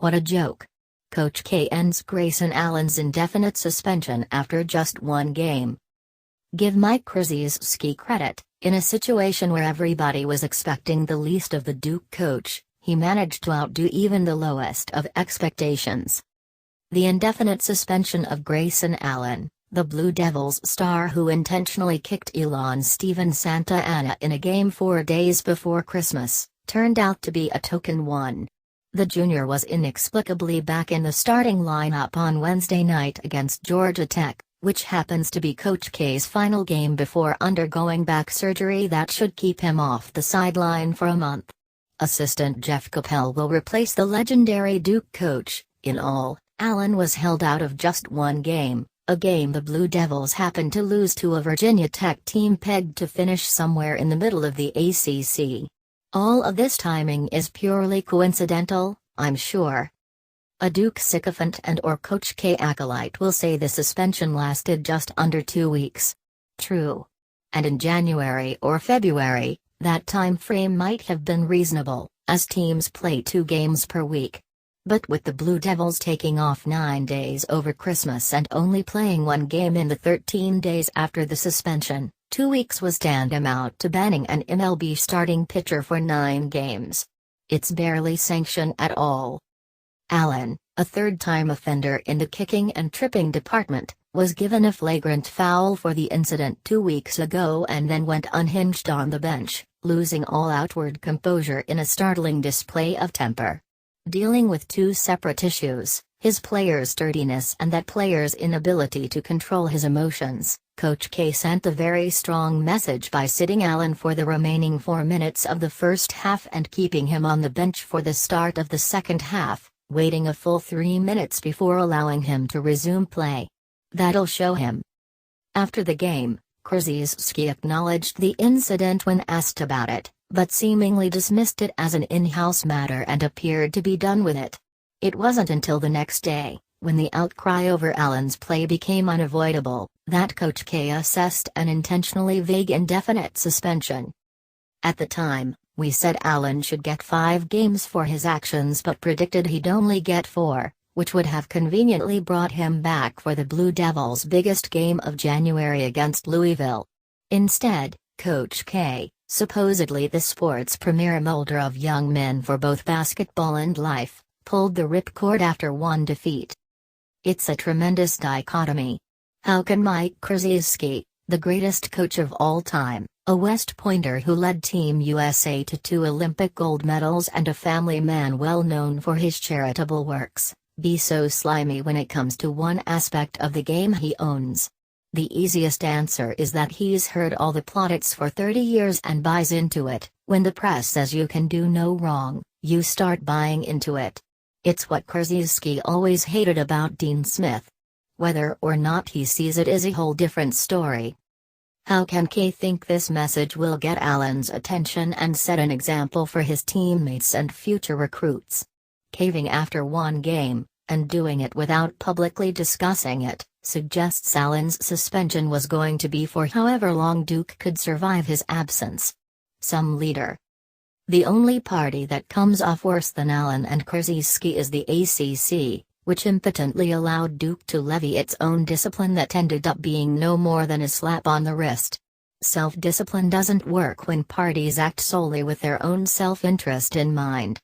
What a joke. Coach K ends Grayson Allen's indefinite suspension after just one game. Give Mike Krzyzewski credit. In a situation where everybody was expecting the least of the Duke coach, he managed to outdo even the lowest of expectations. The indefinite suspension of Grayson Allen, the Blue Devils star who intentionally kicked Elon Steven Santa Ana in a game 4 days before Christmas, turned out to be a token one. The junior was inexplicably back in the starting lineup on Wednesday night against Georgia Tech, which happens to be Coach K's final game before undergoing back surgery that should keep him off the sideline for a month. Assistant Jeff Capel will replace the legendary Duke coach. In all, Allen was held out of just one game, a game the Blue Devils happened to lose to a Virginia Tech team pegged to finish somewhere in the middle of the ACC. All of this timing is purely coincidental, I'm sure. A Duke sycophant and/or Coach K acolyte will say the suspension lasted just under 2 weeks. True. And in January or February, that time frame might have been reasonable, as teams play 2 games per week. But with the Blue Devils taking off 9 days over Christmas and only playing 1 game in the 13 days after the suspension, 2 weeks was tantamount to banning an MLB starting pitcher for 9 games. It's barely sanctioned at all. Allen, a third-time offender in the kicking and tripping department, was given a flagrant foul for the incident 2 weeks ago and then went unhinged on the bench, losing all outward composure in a startling display of temper. Dealing with 2 separate issues, his player's sturdiness and that player's inability to control his emotions, Coach K sent a very strong message by sitting Allen for the remaining 4 minutes of the first half and keeping him on the bench for the start of the second half, waiting a full 3 minutes before allowing him to resume play. That'll show him. After the game, Krzyzewski acknowledged the incident when asked about it, but seemingly dismissed it as an in-house matter and appeared to be done with it. It wasn't until the next day, when the outcry over Allen's play became unavoidable, that Coach K assessed an intentionally vague indefinite suspension. At the time, we said Allen should get 5 games for his actions but predicted he'd only get 4, which would have conveniently brought him back for the Blue Devils' biggest game of January against Louisville. Instead, Coach K, supposedly the sport's premier molder of young men for both basketball and life, pulled the ripcord after 1 defeat. It's a tremendous dichotomy. How can Mike Krzyzewski, the greatest coach of all time, a West Pointer who led Team USA to 2 Olympic gold medals and a family man well known for his charitable works, be so slimy when it comes to one aspect of the game he owns? The easiest answer is that he's heard all the plaudits for 30 years and buys into it. When the press says you can do no wrong, you start buying into it. It's what Krzyzewski always hated about Dean Smith. Whether or not he sees it is a whole different story. How can K think this message will get Allen's attention and set an example for his teammates and future recruits? Caving after 1 game, and doing it without publicly discussing it, suggests Allen's suspension was going to be for however long Duke could survive his absence. Some leader. The only party that comes off worse than Allen and Krzyzewski is the ACC, which impotently allowed Duke to levy its own discipline that ended up being no more than a slap on the wrist. Self-discipline doesn't work when parties act solely with their own self-interest in mind.